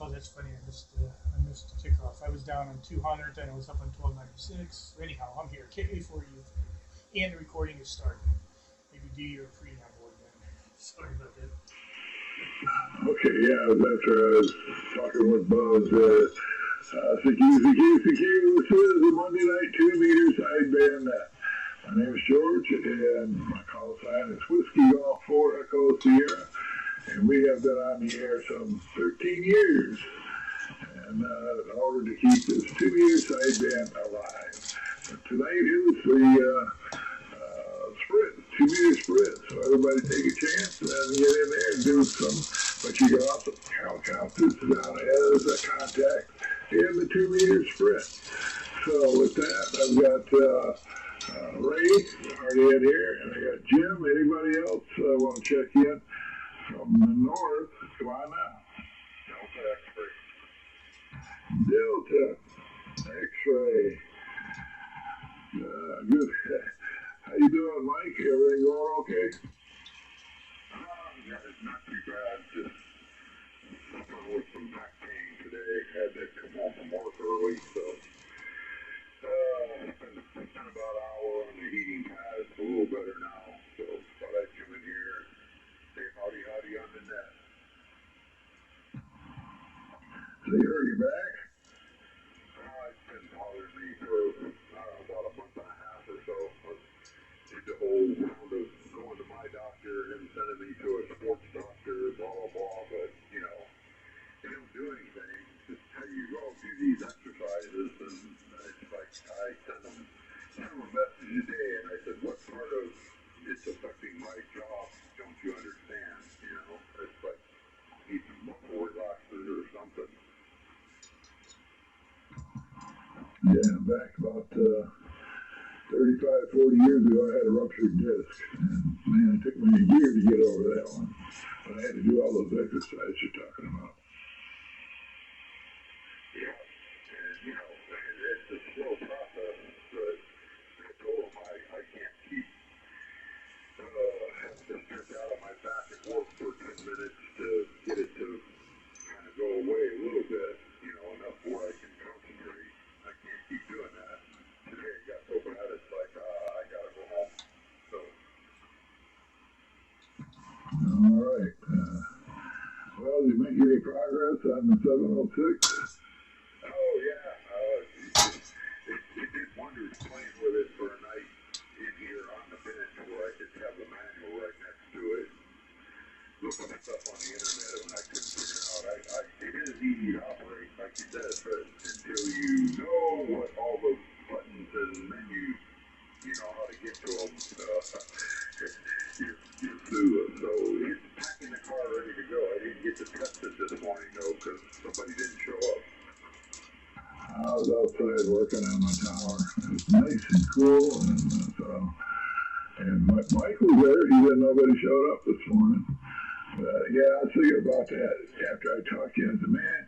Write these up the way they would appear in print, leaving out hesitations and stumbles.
Oh, that's funny. I missed the kickoff. I was down on 200, then I was up on 1296. Anyhow, I'm here. Kick me for you. And the recording is starting. Maybe do your pre-on board then. Sorry about that. Okay, yeah, that's right. I was talking with Buzz. CQ. This is the Monday night 2-meter sideband. My name is George, and my call sign is Whiskey Golf 4 Echo Sierra. And we have been on the air some 13 years. And in order to keep this 2-meter sideband alive. But tonight is the sprint, 2-meter sprint. So everybody take a chance and get in there and do some. But you can also count this down as a contact in the 2-meter sprint. So with that, I've got Ray already in here, and I got Jim. Anybody else want to check in from the north? Come on now. Delta X-ray. Good. How you doing, Mike? Everything going okay? Yeah, it's not too bad. Just suffering with some back pain today. Had to come home from work early, so spent about an hour on the heating pad. It's a little better now, so thought I'd come in here and say howdy on the net. So you heard you're back? It's been bothering me for about a month and a half or so. Did the whole round of going to my doctor and sending me to a sports doctor, blah, blah, blah, but, you know, they don't do anything. Just tell you, oh, do these exercises, and it's like, I send them a message a day, and I said, what part of it's affecting my job don't you understand, you know? It's like, need some muscle relaxers or something. Yeah, back about 35, 40 years ago, I had a ruptured disc. And man, it took me a year to get over that one. But I had to do all those exercises you're talking about. Yeah, and you know, it's a slow process, but I told him I can't keep having to stretch out on my back and work for 10 minutes to get it to kind of go away a little bit, you know, enough where I can concentrate. I can't keep doing that. Today it got so bad, it's like, I gotta go home. So. All right. Well, did you make any progress on the 706? Oh, yeah. It did wonders playing with it for a night in here on the bench where I could have the manual right next to it. Looking at stuff on the internet and I couldn't figure it out. It is easy to operate, like you said, but until you know what all those buttons and menus, you know, how to get to them, you're clueless. So it's packing the car ready to go. I didn't get to test it this morning, though, because somebody didn't show up. I was outside working on my tower. It was nice and cool, and Mike was there. He said nobody showed up this morning. Yeah, I was thinking about that after I talked to you. I said, man,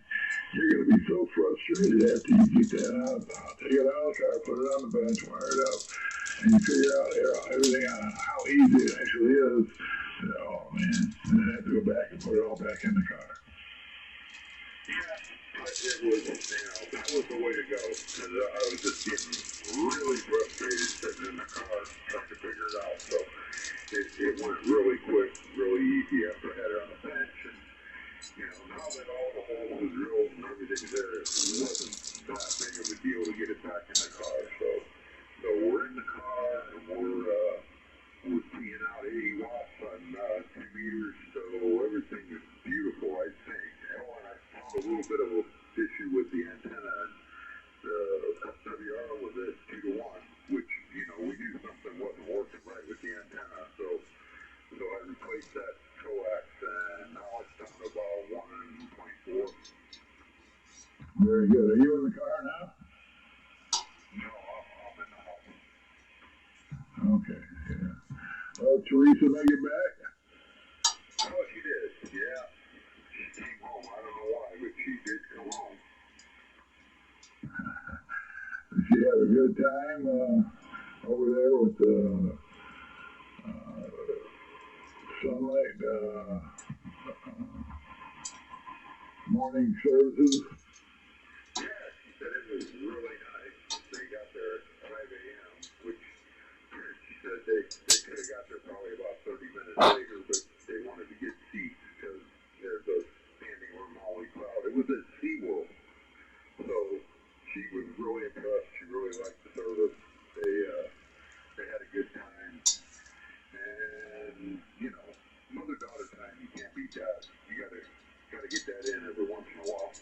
you're going to be so frustrated after you get that out. Take it out of the car, put it on the bench, wire it up, and you figure out everything on how easy it actually is. Oh, man. And then I have to go back and put it all back in the car. Yeah, it was, that was the way to go, because I was just getting really frustrated sitting in the car trying to figure it out. So it went really quick, really easy after I had it on the bench. And, you know, now that all the holes was drilled and everything's there, it wasn't that big of a deal to get it back in the car. So we're in the car, and we're peeing out 80 watts on 2 meters, so everything is beautiful, I think. And I found a little bit of a issue with the antenna, and the SWR was at 2 to 1, which, you know, we knew something wasn't working right with the antenna, so I replaced that coax, and now it's down to about 1.4. Very good. Are you in the car now? No, I'm in the house. Okay, yeah. Well, Teresa make it back? Oh, she did, yeah. She came home. I don't know why, but she did come home. Did she have a good time over there with the sunlight morning services? Yeah, she said it was really nice. They got there at 5 a.m., which she said they could have got there probably about 30 minutes later, but they wanted to get seats because there's a standing room only crowd. It was at SeaWorld, so she was really impressed. She really liked the service. They had a good time, and you know, mother-daughter time, you can't beat that. You gotta get that in every once in a while.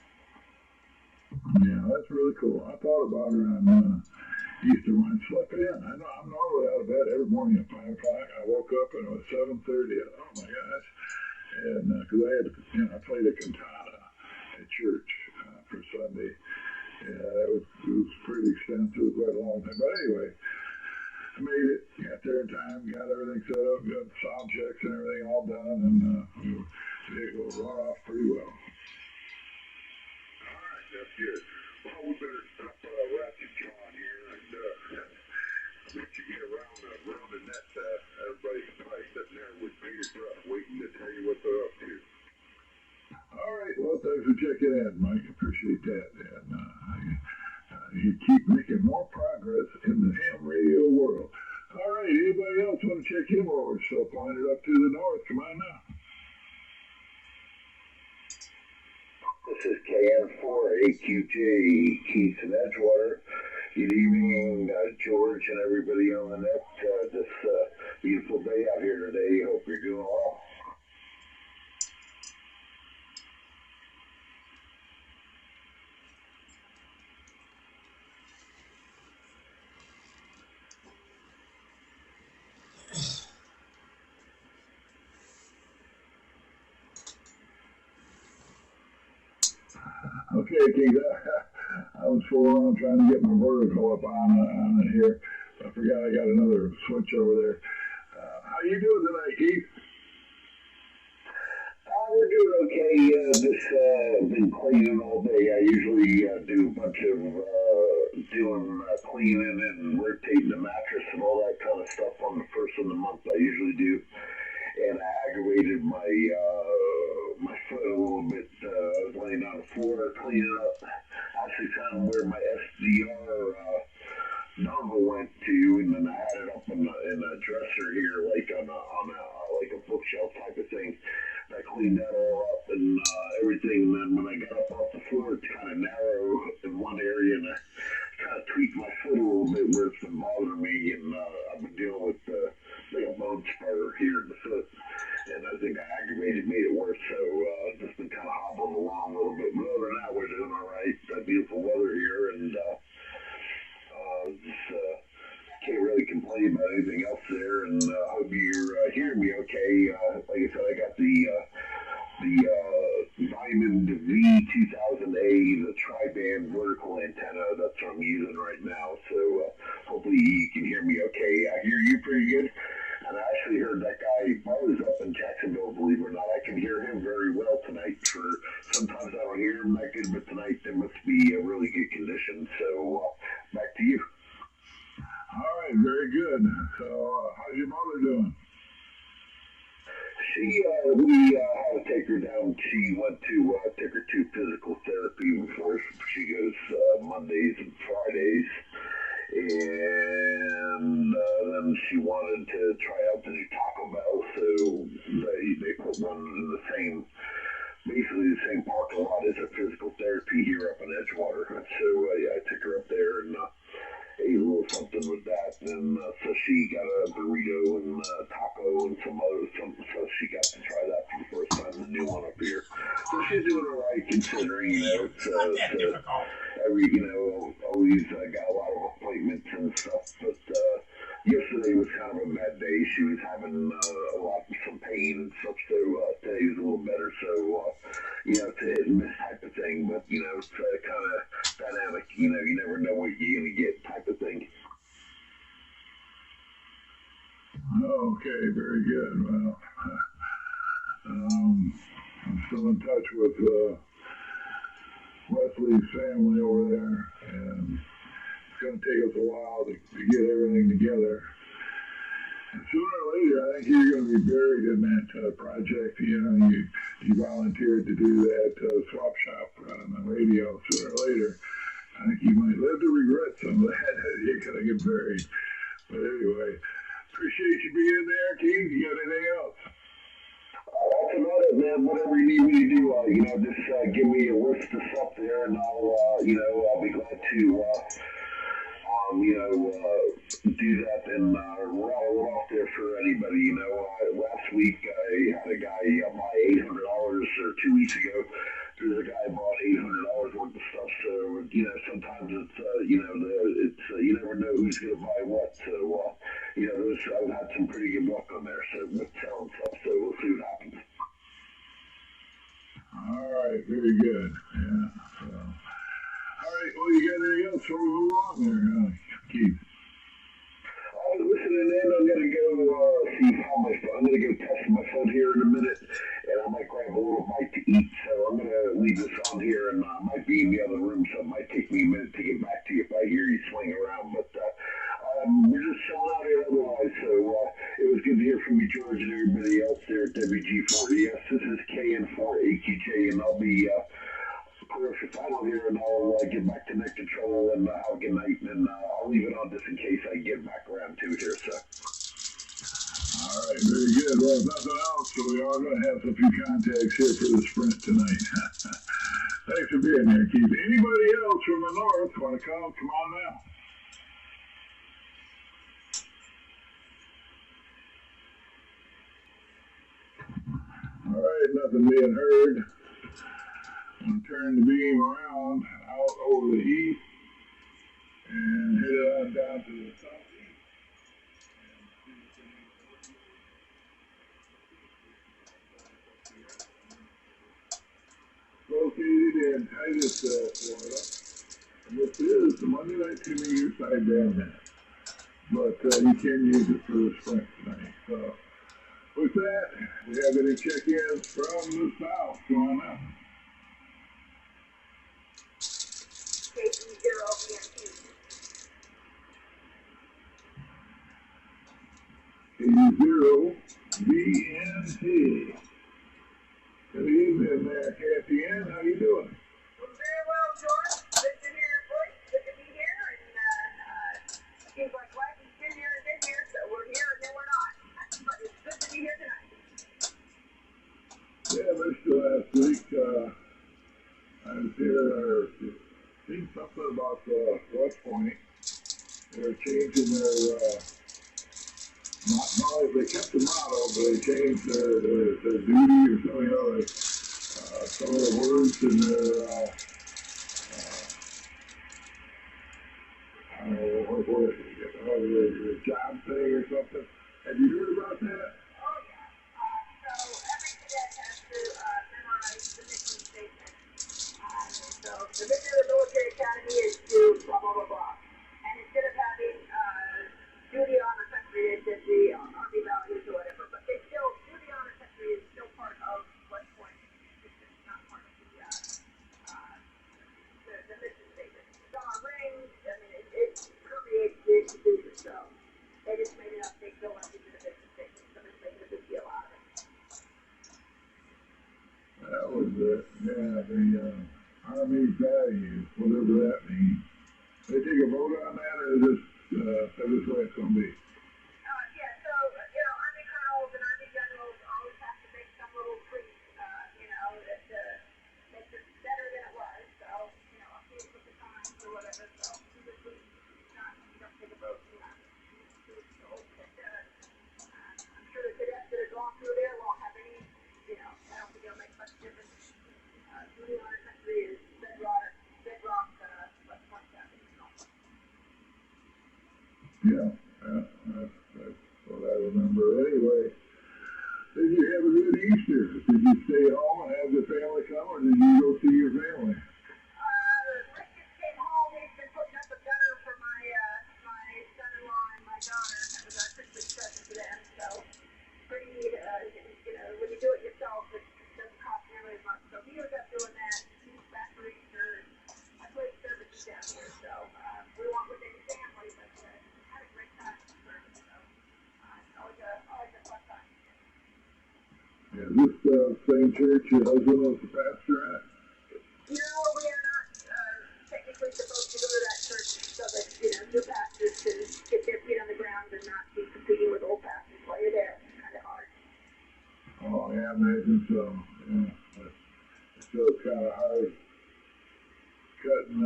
Yeah, that's really cool. I thought about her on Easter when I slept in. I'm normally out of bed every morning at 5 o'clock. I woke up and it was 7:30. Oh my gosh! And because I had, I played a cantata at church for Sunday. Yeah, it was pretty extensive, quite a long time. But anyway, I made it. Got there in time. Got everything set up. Got sound checks and everything all done, and it will run off pretty well. All right, that's good. Well, we better stop ratchet John here and let you get around the net. Everybody's probably sitting there with bated breath waiting to tell you what they're up to. All right, well, thanks for checking in, Mike. Appreciate that. And you keep making more progress in the ham radio world. All right, anybody else want to check in while we're still pointed up to the north? Come on now. This is KN4AQJ, Keith in Edgewater. Good evening, George and everybody on the net. This beautiful day out here today. Hope you're doing well. Okay, Keith, I was fooling around trying to get my vertical up on it here. I forgot I got another switch over there. How you doing tonight, Keith? We're doing okay. Just been cleaning all day. I usually do a bunch of doing cleaning and rotating the mattress and all that kind of stuff on the first of the month. I usually do. And I aggravated my foot a little bit. I was laying on the floor cleaning up. Actually found where my SDR dongle went to, and then I had it up in a dresser here, like on a bookshelf type of thing. I cleaned that all up and everything. And then when I got up off the floor, it's kind of narrow in one area, and I kind of tweaked my foot a little bit where it's been bothering me. And I've been dealing with like a bone spur here in the foot, and I think I aggravated, made it worse. So just been kind of hobbling along a little bit. But other than that, we're doing all right. Beautiful weather here, and just can't really complain about anything else there. And I hope you're hearing me okay. Like I said, I got the Diamond V2000A, the tri-band vertical antenna. That's what I'm using right now. So hopefully you can hear me okay. I hear you pretty good. And I actually heard that guy Buzz up in Jacksonville, believe it or not. I can hear him very well tonight. Sometimes I don't hear him that good, but tonight there must be a really good condition. So back to you. All right, very good. So how's your mother doing? We had to take her down. She went to take her to physical therapy before she goes Mondays and Fridays. And then she wanted to try out the new Taco Bell, so they put one in basically the same parking lot as a physical therapy here up in Edgewater. So I took her up there and ate a little something with that, and so she got a burrito and taco and some other something, so she got to try that for the first time, the new one up here. So she's doing all right, considering, it's always got a lot of appointments and stuff, but yesterday was kind of a bad day. She was having some pain and stuff, so today was a little better, so it's a hit and miss type of thing, but it's kind of dynamic, you never know what you're going to get type of thing. Okay, very good. Well, I'm still in touch with Wesley's family over there, and it's going to take us a while to get everything together. And sooner or later, I think you're going to be buried in that project. You volunteered to do that swap shop on the radio. Sooner or later, I think you might live to regret some of that. You're going to get buried. But anyway, appreciate you being there, Keith. You got anything else? That's about it, man. Whatever you need me to do, just give me a list of stuff there, and I'll be glad to, do that and rattle it off there for anybody. Last week I had a guy buy $800, or 2 weeks ago. There's a guy bought $800 worth of stuff. So sometimes it's you never know who's gonna buy what. So I've had some pretty good luck on there. So with selling stuff. So we'll see what happens. All right, very good. Yeah. So, all right. Well, you got anything else before we move on there, Keith? Listening in, I'm gonna go see how I'm gonna go test my phone here in a minute, and I might grab a little bite to eat. So I'm gonna leave this on here, and I might be in the other room, so it might take me a minute to get back to you if I hear you swing around. But we're just chilling out here otherwise. So it was good to hear from you, George, and everybody else there at WG4ES. This is KN4AQJ, and I'll be if I don't hear, and I'll get back to net control and have a good night, and I'll leave it on just in case I get back around to it here. So. All right, very good. Well, if nothing else, so we are going to have some few contacts here for the sprint tonight. Thanks for being here, Keith. Anybody else from the north want to come? Come on now. All right, nothing being heard. I'm going to turn the beam around out over the east and head it on down to the southeast. Located in Titus, Florida. And this is the Monday night 2 meter side down net. But you can use it for the sprint tonight. So with that, we have any check-ins from the south going on. K0 BNT. Good evening there, Kathy Ann. How you doing? Well, very well, George. Good to hear your voice. Good to be here. And it seems like life has been here, so we're here and then we're not. But it's good to be here tonight. Yeah, missed you last week. I was here, seen something about West Point. They're changing their, they kept the motto, but they changed their duty or something, like some of the words in their, I don't know, what their job thing or something. Have you heard about that? Oh, yeah. So every cadet has to memorize the mission statement. So the mission of the military academy is to blah, blah, blah, blah. And instead of having duty, honor, country, it should be Army values or whatever. But they still, duty, honor, country is still part of West Point. It's just not part of the mission statement. It's on our rings. I mean, it permeates the institution. So they just made it up. They feel like it's in the mission statement. Somebody's making a big deal out of it. That was it. Yeah, the Army values, whatever that means. They take a vote on that, or just say this way it's going to be? Yeah, so, Army colonels and Army generals always have to make some little tweak, that makes it better than it was. So, update with the times or whatever. So, you don't take a vote. I'm sure the cadets that have gone through there won't have any, I don't think it'll make much difference. Duty, honor, country is bedrock, West Point County. Yeah, that's what I remember. Anyway, did you have a good Easter? Did you stay home and have your family come, or did you go see your family? Rick just came home. He's been putting up a gutter for my son-in-law and my daughter. That was our Christmas present to them. So pretty neat. When you do it yourself, it doesn't cost nearly as much. So he was up doing that. He's back for Easter. I played services down here, so we weren't with any family, but had a great time. So Is this the same church your husband was the pastor at? No, we are not technically supposed to go to that church so that, new pastors can get their feet on the ground and not be competing with old pastors while you're there. It's kind of hard. Oh, yeah, I imagine so. Yeah, but still it's kind of hard cutting,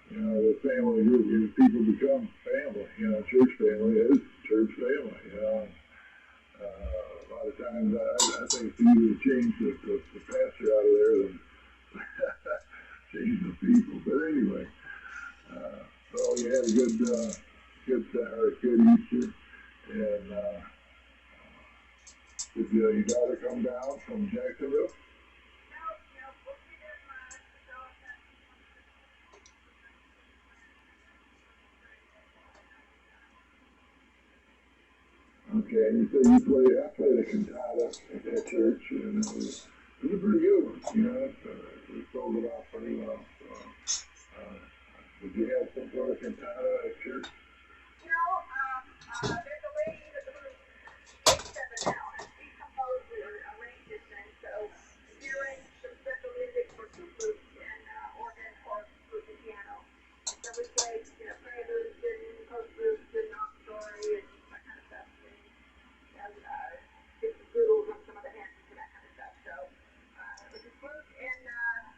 the family group. People become family. Church family is church family. A lot of times I think it's easier to change the pastor out of there than change the people. But anyway, so you had a good Easter, and did your daughter come down from Jacksonville? Okay, and you said I played a cantata at that church, and it was a pretty good one. We sold it off pretty well. So, did you have some sort of cantata at church? There's a lady who's 87 now, and she composed or arranged this thing, so she arranged some special music for two flutes and organ for flute and piano. So we played, preludes and postludes and knock story and that kind of stuff. Did some doodles on some of the hands and that kind of stuff. So it was a flute and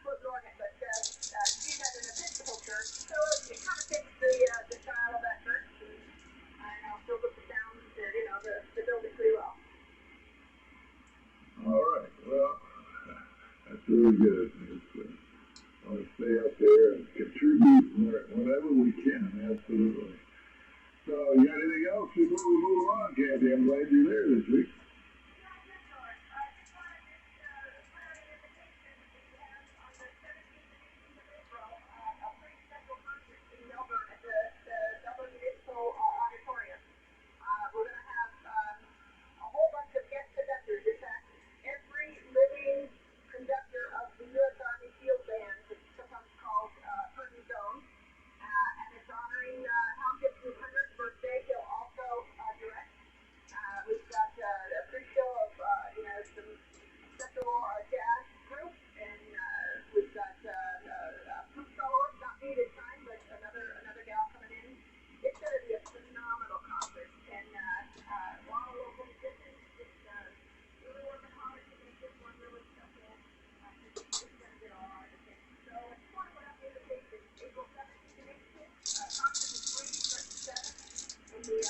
organ, but she's at an Episcopal church, so it kind of fits the style of that church. And still with the sounds, the building pretty well. All right. Well, that's really good. I want to stay up there and contribute whenever we can. Absolutely. So, you got anything else before we move on, Kathy? I'm glad you're there this week. We're going to have a whole bunch of guest conductors. In fact, every living conductor of the U.S. Army Field Band, which is sometimes called Curtain Zone, and it's honoring Hal Gibson's 100th birthday. He'll also direct. We've got a pre-show of some special jazz group, and we've got flute soloist, not me this time, but another gal coming in. It's going to be a phenomenal concert, and a lot of local musicians just really working hard to make this one really special. It's going to get all our attention. So I just want to put out the invitation, April 17th and 18th. Concert is free, starts at 7 in the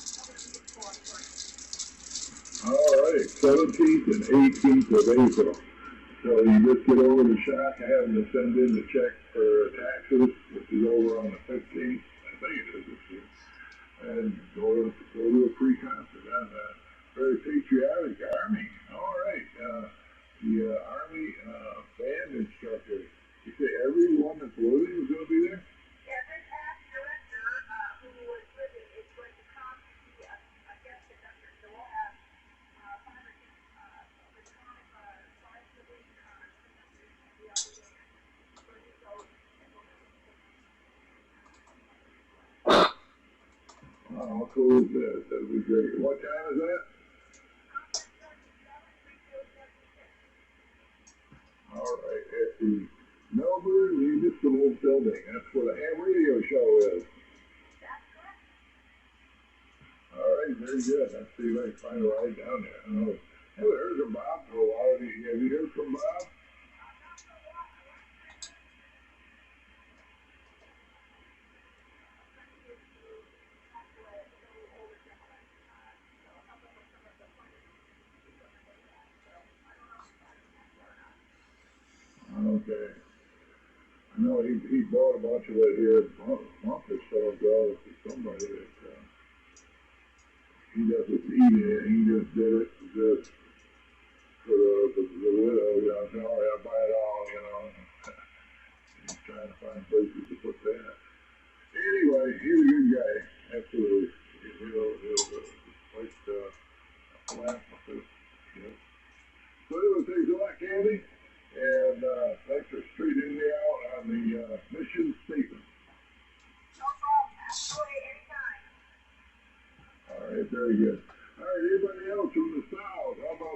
Southern Musical Auditorium. All right, 17th and 18th of April. So you just get over the shock of having to send in the check for taxes, which is over on the 15th. I think it is this year. And go to a free concert. And very patriotic Army. All right. The Army band instructor. You say everyone that's living is going to be there? Every past director who was living is going to come to be a guest conductor. So we'll have 5 or 6 electronic, 5 living conductors and the other band. So you go and we'll Oh, how cool is that? That'd be great. What time is that? All right, at the Melbourne Municipal Building. That's where the ham radio show is. All right, very good. Let's see if I can find a ride down there. I don't know. I haven't heard from Bob for a while. Have you heard from Bob? Okay. I know he bought a bunch of it here a month or so ago to somebody that he doesn't eat it. He just did it just for the widow. Tell her how to buy it all, He's trying to find places to put that. Anyway, he's a good guy. Absolutely. He'll quite philanthropist. So anyway, thanks a lot, Candy. And thanks for straightening me out on the mission statement. No problem. Absolutely, anytime. All right, very good. All right, anybody else from the South? How about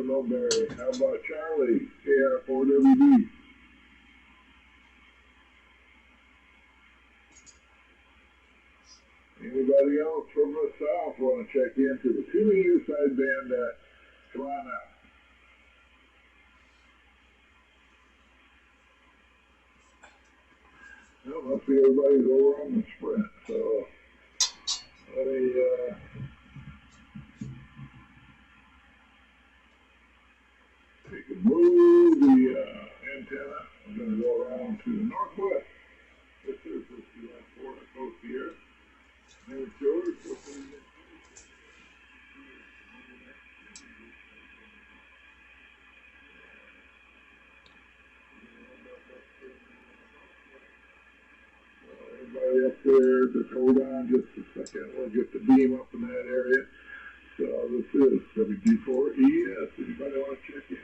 Millberry. How about Charlie? KR4WD. Anybody else from the south want to check into the 2 meter sideband? Come on out. Well, must be everybody's over on the sprint, so let me take a move the antenna. I'm going to go around to the northwest. This is the Florida coast here. There's George. Everybody up there, just hold on just a second. We'll get the beam up in that area. So this is WD4ES. Anybody want to check in?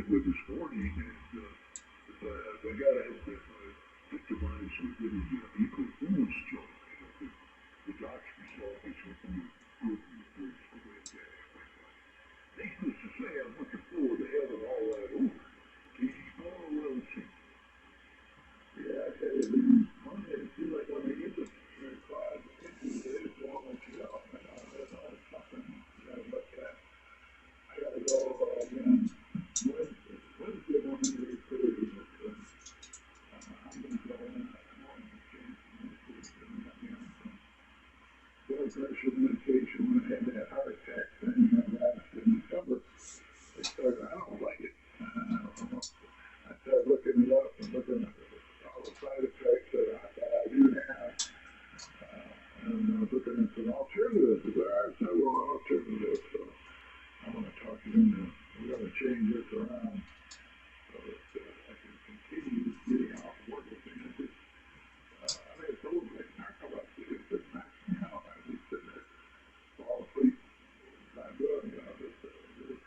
This morning, and I got to have this victimized with the April Fool's joke. The doc's result is what the good news for that day. Needless to say, I'm looking forward to having all that over. Katie Ball will see. Yeah, I tell you, Monday, it seems like when I get to 3 o'clock, it's all like you know, that's all something. You gotta look at. I gotta go again. Wednesday morning, 8:30, but I'm going to go in that morning and change blood pressure medication when I had that heart attack thing last in December. They started, I don't like it. I don't know. I started looking it up and looking at all the side effects that I do have. And I was looking at some alternatives. There are several alternatives, so I want to talk you into, we're going to change this around. So that I can continue getting off work with things. I mean, it's almost like narcolepsy. It just knocks me out. I just sit there, fall asleep. I'm doing, this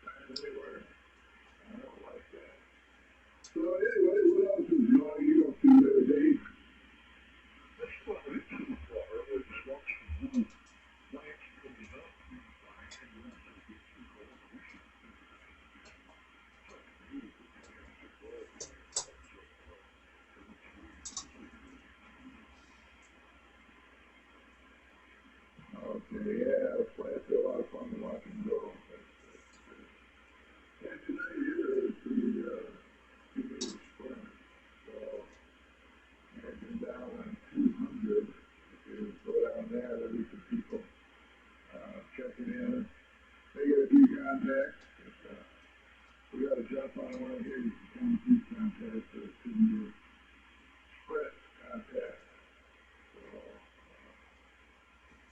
time anywhere. I don't like that. So anyway, what else is you go through there, Dave? That's about it so far. There's lots of little plants coming up. Okay, yeah, the plants are a lot of fun to watch and go. And tonight here is the 2 meter sprint. So I've been down on 200. If you go down there, there'll be some people checking in. They get a few contacts. We got to jump on one here. You can come to contacts for the 2 meter sprint contact.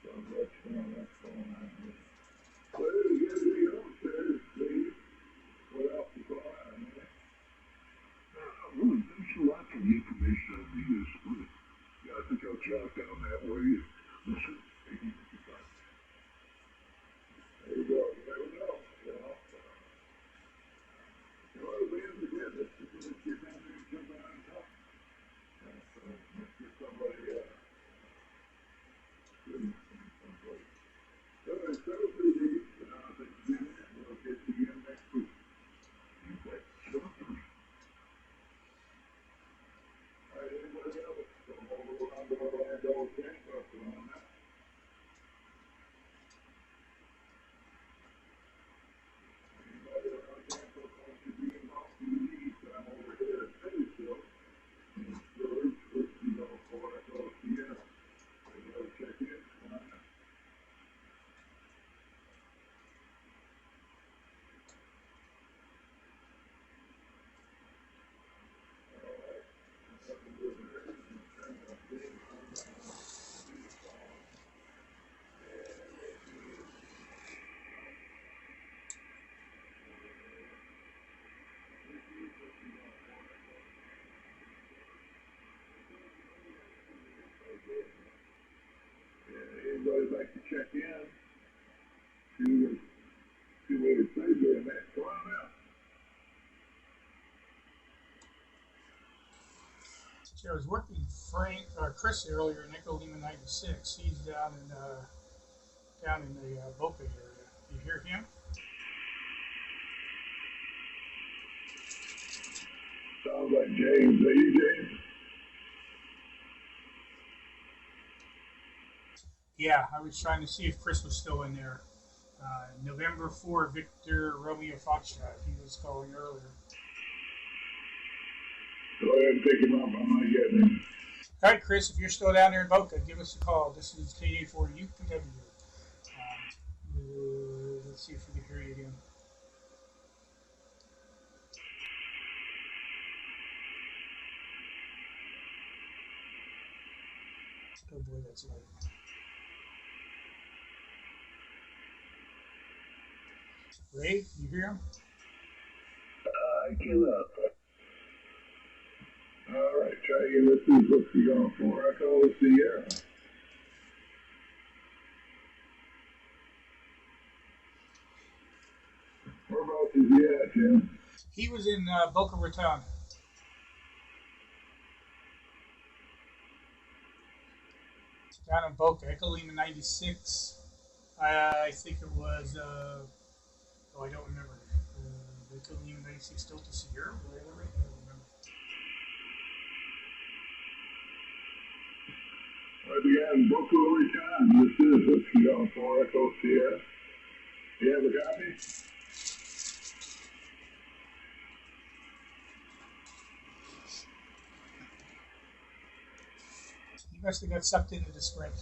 So I'll let you know what's going on here. So there's everybody else there, Steve. What else is going on there? Really, thanks a lot for the information on the sprint. Yeah, I think I'll jot down that way. Listen, maybe we can talk. There you go. You never know. You know, we have to get this. Let's get down there and jump on top. So let's get somebody, good. All would like to check in to the 2-meter sideband net. Come on out. So I was working Chris earlier in Echo Lima 96. He's down in the Boca area. You hear him? Sounds like James. Are you James? Yeah, I was trying to see if Chris was still in there. November 4, Victor Romeo Foxtrot. He was calling earlier. Go ahead and pick him up. I'm not getting him. All right, Chris, if you're still down there in Boca, give us a call. This is K84 UPW. Let's see if we can hear you again. Oh boy, that's light. Ray, you hear him? I cannot. All right, try again. Let's see what's he going for. I call it Sierra. Whereabouts is he at, Jim? He was in Boca Raton. Down in Boca, Echo Lima 96. I think it was, I don't remember. Echo Lima 96 Delta Sierra, whatever. I don't remember. Right again, Boca Raton. This is Whiskey Golf 4 Echo Sierra. You have a copy? He must have got sucked into the sprint.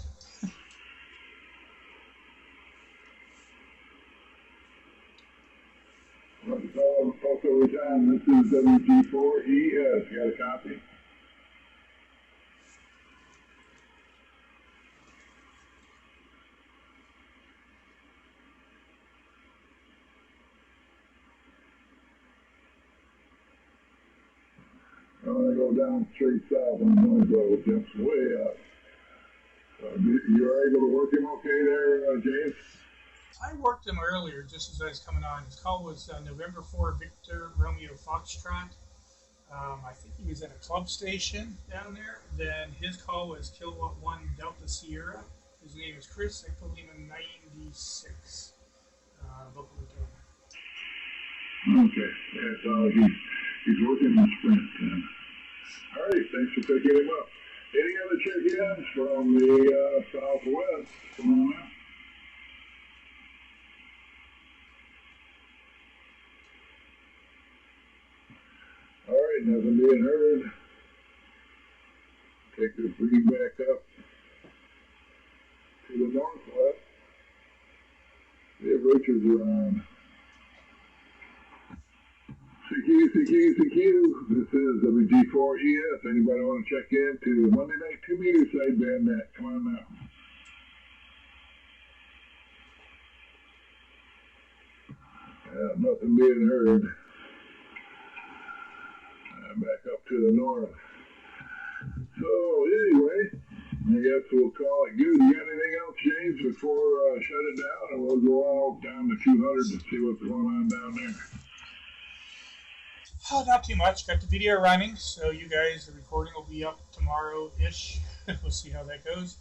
Boca Raton. This is WG4ES. You got a copy? I'm going to go down straight south on Noise Road, jumps way up. You were able to work him okay there, James? I worked him earlier just as I was coming on. His call was November 4 Victor Romeo Foxtrot. I think he was at a club station down there. Then his call was Kilowatt 1 Delta Sierra. His name is Chris, Echo Lima 96. Boca Raton. Okay, yeah, so he's working the sprint then. All right, thanks for picking him up. Any other check-ins from the southwest? Come on out. All right, nothing being heard. Take this read back up to the northwest. See if Richard's around. CQ. This is WG4ES. Anybody want to check in to the Monday night 2-meter sideband net? Come on now. Nothing being heard. Back up to the north. So anyway, I guess we'll call it good. You got anything else, James, before shut it down, and we'll go on down to 200 and see what's going on down there. Oh, not too much. Got the video running, so you guys, the recording will be up tomorrow-ish. We'll see how that goes.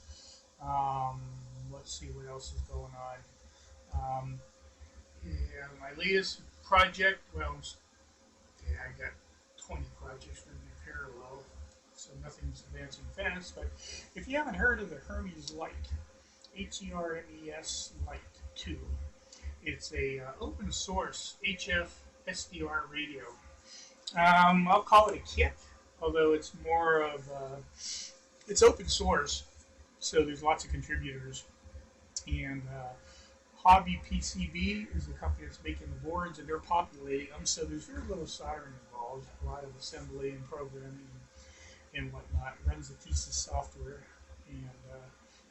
Let's see what else is going on. Yeah, my latest project, well, yeah, I got 20 projects running in parallel, so nothing's advancing fast. But if you haven't heard of the Hermes Lite, HERMES Lite 2, it's a open source HF SDR radio. I'll call it a kit, although it's more of it's open source, so there's lots of contributors. And Hobby PCB is the company that's making the boards, and they're populating them, so there's very little soldering involved, a lot of assembly and programming and whatnot. It runs the thesis software. And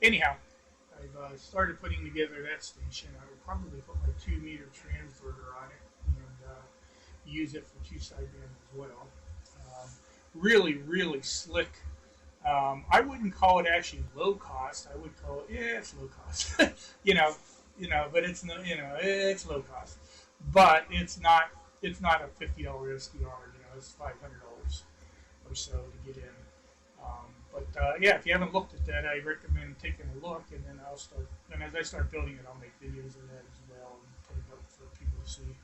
anyhow, I've started putting together that station. I would probably put my 2-meter transverter on it and use it for 2 sideband as well. Really, really slick I wouldn't call it actually low cost. I would call it, yeah, it's low cost. you know, but it's no, it's low cost. But it's not a $50 SDR. It's $500 or so to get in. Yeah, if you haven't looked at that, I recommend taking a look, and then I'll start. And as I start building it, I'll make videos of that as well and put it up for people to see.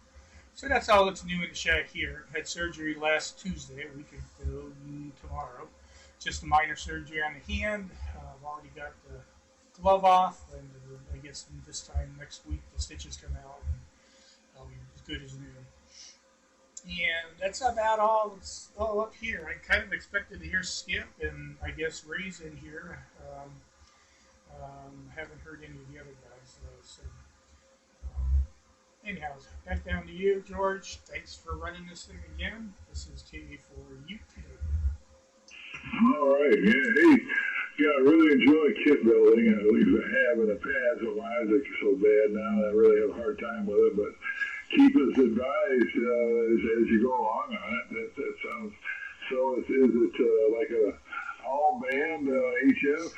So that's all that's new in the shack here. Had surgery last Tuesday, a week ago tomorrow. Just a minor surgery on the hand. I've already got the glove off, and I guess this time next week the stitches come out, and I'll be as good as new. And that's about all that's all up here. I kind of expected to hear Skip and I guess Ray's in here. Haven't heard any of the other guys though. So anyhow, back down to you, George. Thanks for running this thing again. This is KA for you today. All right, yeah, I really enjoy kit building, at least I have in the past. But my eyes are so bad now, I really have a hard time with it. But keep us advised as you go along on it. That sounds so. Is it like a all band HF?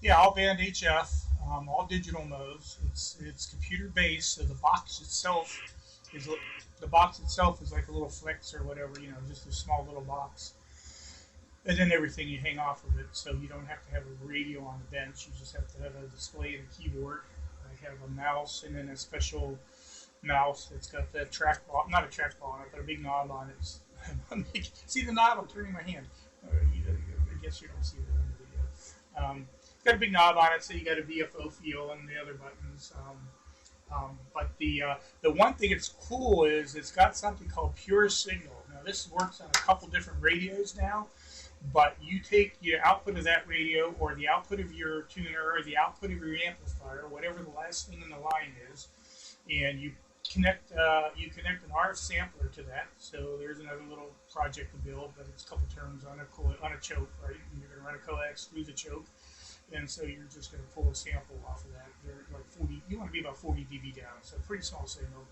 Yeah, all band HF, all digital modes. It's computer based, so the box itself is like a little flex or whatever, just a small little box. And then everything you hang off of it, so you don't have to have a radio on the bench. You just have to have a display and a keyboard. I have a mouse and then a special mouse that's got the trackball, not a trackball on it, but a big knob on it. See the knob? I'm turning my hand. I guess you don't see that in the video. It's got a big knob on it, so you got a VFO feel and the other buttons. But the one thing that's cool is it's got something called Pure Signal. Now this works on a couple different radios now. But you take your output of that radio or the output of your tuner or the output of your amplifier, whatever the last thing in the line is, and you connect an RF sampler to that. So there's another little project to build, but it's a couple turns on a choke, right? And you're going to run a coax through the choke, and so you're just going to pull a sample off of that. They're like 40. You want to be about 40 dB down, so pretty small signal.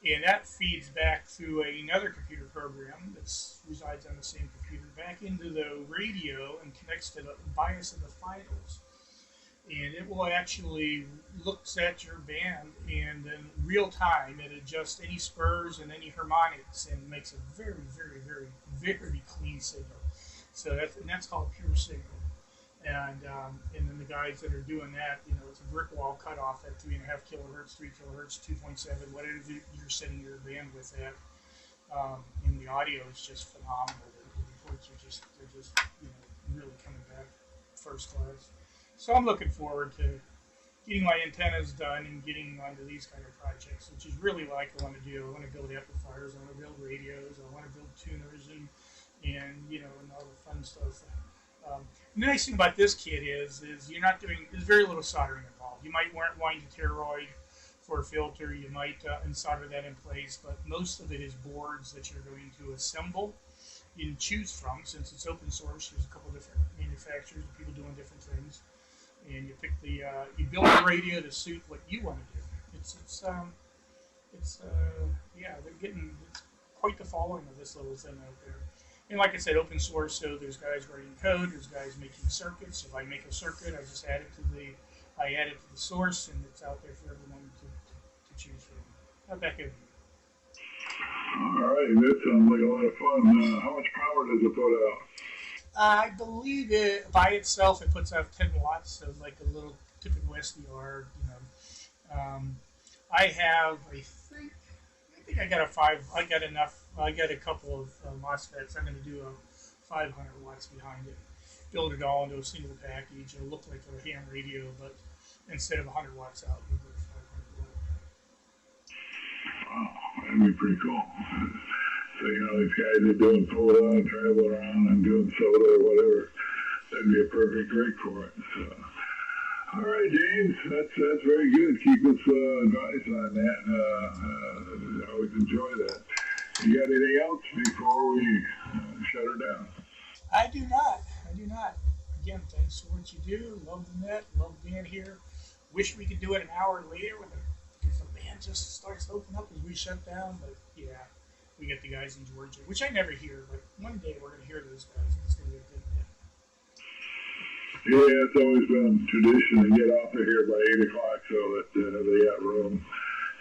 And that feeds back through another computer program that resides on the same computer back into the radio and connects to the bias of the finals. And it will actually looks at your band and in real time it adjusts any spurs and any harmonics and makes a very, very, very, very clean signal. So that's called Pure Signal. And then the guys that are doing that, it's a brick wall cutoff at 3.5 kilohertz, 3 kilohertz, 2.7, whatever you're setting your bandwidth at. And the audio is just phenomenal. The reports are just really coming back first class. So I'm looking forward to getting my antennas done and getting onto these kind of projects, which is really what I want to do. I want to build amplifiers, I want to build radios, I want to build tuners, and all the fun stuff. The nice thing about this kit is you're not doing. There's very little soldering involved. You might wind a toroid for a filter. You might solder that in place, but most of it is boards that you're going to assemble. You can choose from, since it's open source. There's a couple different manufacturers, people doing different things, and you pick you build a radio to suit what you want to do. It's quite the following of this little thing out there. And like I said, open source, so there's guys writing code, there's guys making circuits. If I make a circuit, I just add it to the source, and it's out there for everyone to choose from. Now back over to you. All right, that sounds like a lot of fun. How much power does it put out? I believe it by itself it puts out 10 watts, so like a little typical SDR. I think I got I got enough. I got a couple of MOSFETs. I'm going to do a 500 watts behind it. Build it all into a single package. It'll look like a ham radio, but instead of 100 watts out, you'll go 500 watts. Wow, that'd be pretty cool. So, these guys are doing photo and traveling around and doing soda or whatever. That'd be a perfect rig for it. So, all right, James, that's very good. Keep us advised on that. I always enjoy that. You got anything else before we shut her down? I do not. Again, thanks for what you do. Love the net. Love being here. Wish we could do it an hour later because the band just starts to open up as we shut down. But yeah, we get the guys in Georgia, which I never hear. But one day we're going to hear those guys. It's going to be a good net. Yeah, it's always been tradition to get off of here by 8 o'clock so that they got room.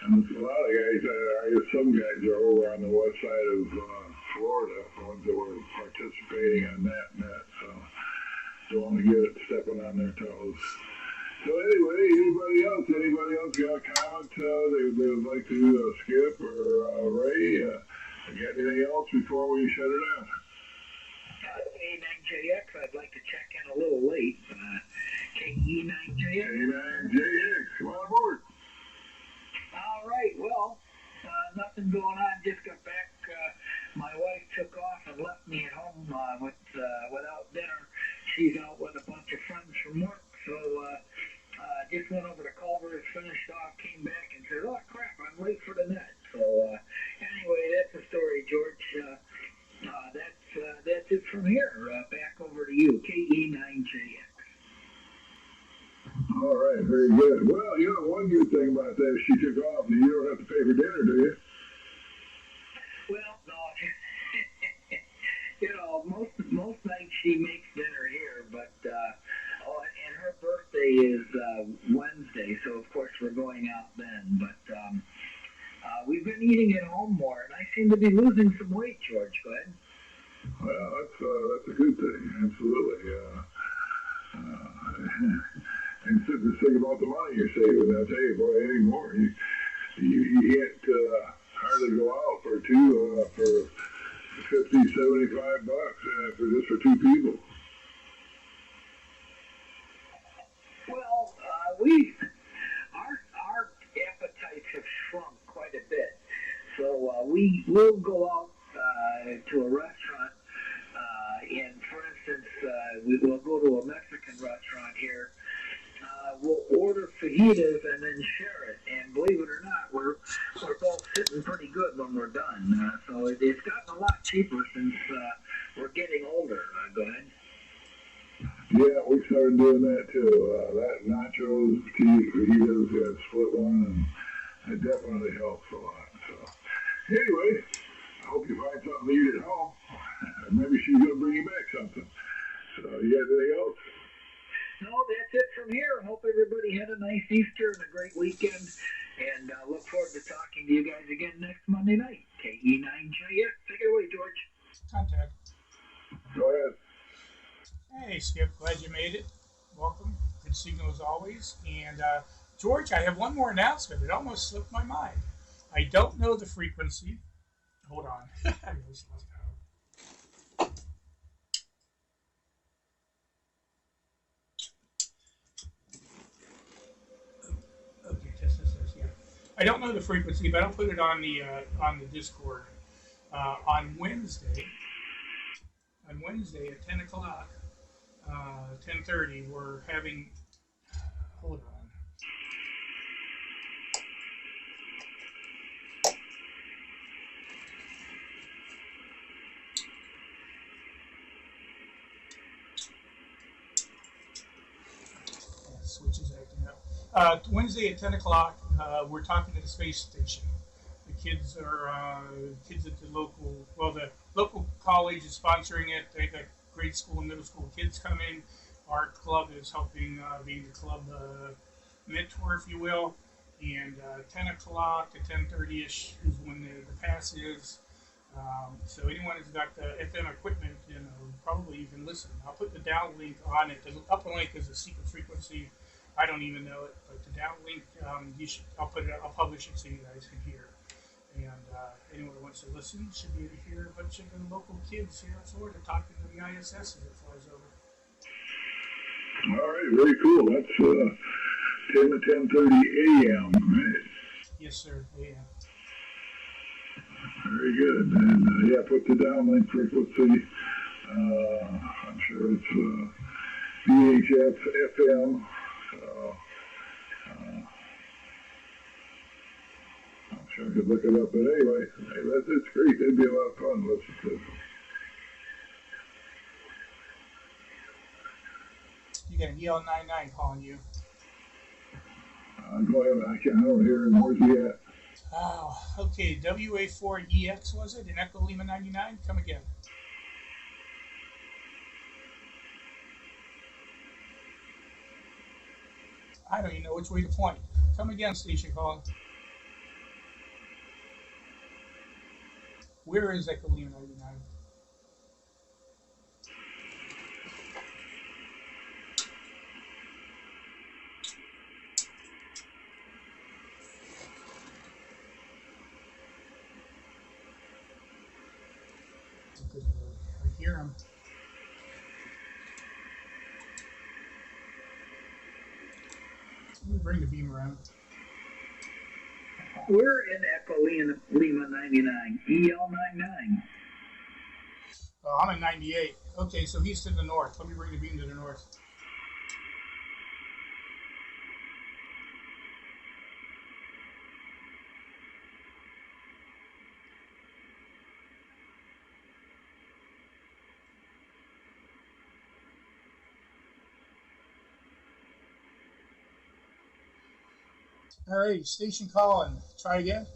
And a lot of guys, I guess some guys are over on the west side of Florida, the ones that were participating on that net, so don't want to get it stepping on their toes. So anyway, anybody else got a comment they would like to skip or Ray? Got anything else before we shut it down? K9JX, I'd like to check in a little late. KE9JX. K9JX, come on aboard. All right, well, nothing going on. Just got back. My wife took off and left me at home without dinner. She's out with a bunch of friends from work, so just went over to Culver's, finished off, came back and said, oh crap, I'm late for the net. So anyway, that's the story, George. That's it from here. Back over to you, KE9JX. All right, very good. Well, you know, one good thing about that is she took off and you don't have to pay for dinner, do you? Well, no. You know, most nights she makes dinner here, but and her birthday is Wednesday, so of course we're going out then. But we've been eating at home more, and I seem to be losing some weight, George. Go ahead. Well, that's a good thing, absolutely. And the thing about the money you're saving, I'll tell you, boy, anymore, you can't hardly go out for $50, $75 for two people. Well, our appetites have shrunk quite a bit, so we will go out to a restaurant, and for instance, we will go to a Mexican restaurant here. We'll order fajitas and then share it, and believe it or not, we're both sitting pretty good when we're done. So it's gotten a lot cheaper since we're getting older. Go ahead. Yeah, we started doing that too. That nachos, fajitas, split one, and it definitely helps a lot. So anyway, I hope you find something to eat at home. Maybe she's going to bring you back something. So you got anything else? No, that's it from here. I hope everybody had a nice Easter and a great weekend, and look forward to talking to you guys again next Monday night. KE9JX. Take it away, George. Contact. Go ahead. Hey, Skip. Glad you made it. Welcome. Good signal as always. And George, I have one more announcement. It almost slipped my mind. I don't know the frequency. Hold on. Okay, test. Yeah. I don't know the frequency, but I'll put it on the Discord. On Wednesday at 10 o'clock, 10:30, we're having. Hold on. Switch is acting up. Wednesday at 10 o'clock, we're talking to the space station. The kids are kids at the local college is sponsoring it. They've got grade school and middle school kids coming. Our club is helping being the club mentor, if you will. And 10 o'clock to 10:30ish is when the pass is. So anyone who's got the FM equipment, probably you can listen. I'll put the downlink on it. The uplink is a secret frequency. I don't even know it, but the downlink, I'll publish it so you guys can hear. And anyone who wants to listen should be able to hear a bunch of the local kids here in Florida talking to the ISS as it flies over. All right, very cool. That's 10 to 10:30 a.m., right? Yes, sir. AM. Very good. And put the downlink frequency. I'm sure it's VHF FM. So I'm sure I could look it up. But anyway, it's great. That'd be a lot of fun to listen to. You got an EL99 calling you. Go ahead. I don't hear him. Where's he at? Oh, okay. WA4EX was it? In Echo Lima 99? Come again. I don't even know which way to point. Come again, station call. Where is Echo Lima 99? Good Lord. I hear him. Let me bring the beam around. We're in Echo Lima 99, EL 99. Oh, I'm in 98. Okay, so he's to the north. Let me bring the beam to the north. All right, station calling. Try again.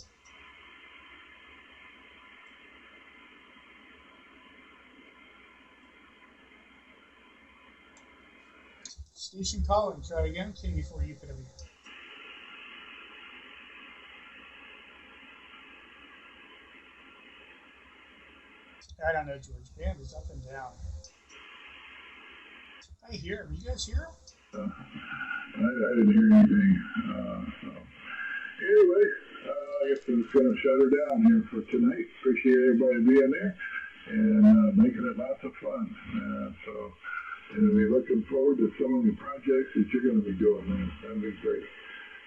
Station calling. Try again. KV4 UPW. I don't know, George. Band is up and down. I hear him. You guys hear him? I didn't hear anything. So. Anyway, I guess I'm just going to shut her down here for tonight. Appreciate everybody being there and making it lots of fun. So, and we're looking forward to some of the projects that you're going to be doing. Man. That'll be great.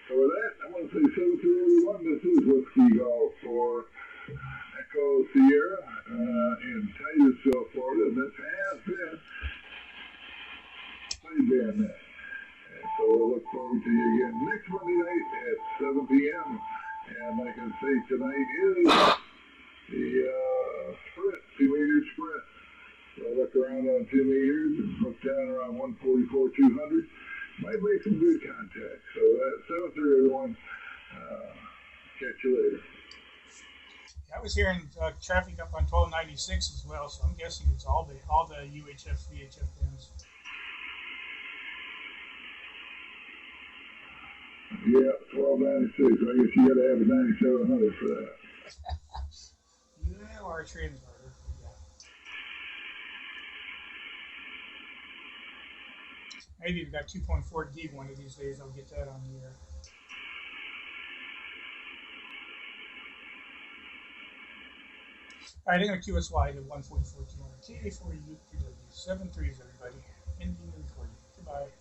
So with that, I want to say so to everyone. This is Whiskey Golf for Echo Sierra in Titusville, Florida. And this has been Playback. So we'll look forward to you again next Monday night at 7 p.m. And like I say, tonight is the sprint, 2-meter sprint. So look around on 2 meters and look down around 144, 200. Might make some good contact. So that's 7-3, everyone. Catch you later. I was hearing traffic up on 1296 as well, so I'm guessing it's all the UHF, VHF bands. Yeah, 1296. I guess you got to have a 9700 for that. Yeah, or a transverter. Yeah. Maybe we've got 2.4 gig one of these days. I'll get that on the air. All right, I'm going to QSY to 144 200. KA4 UPW. 7 3s, everybody. Ending the recording. Goodbye.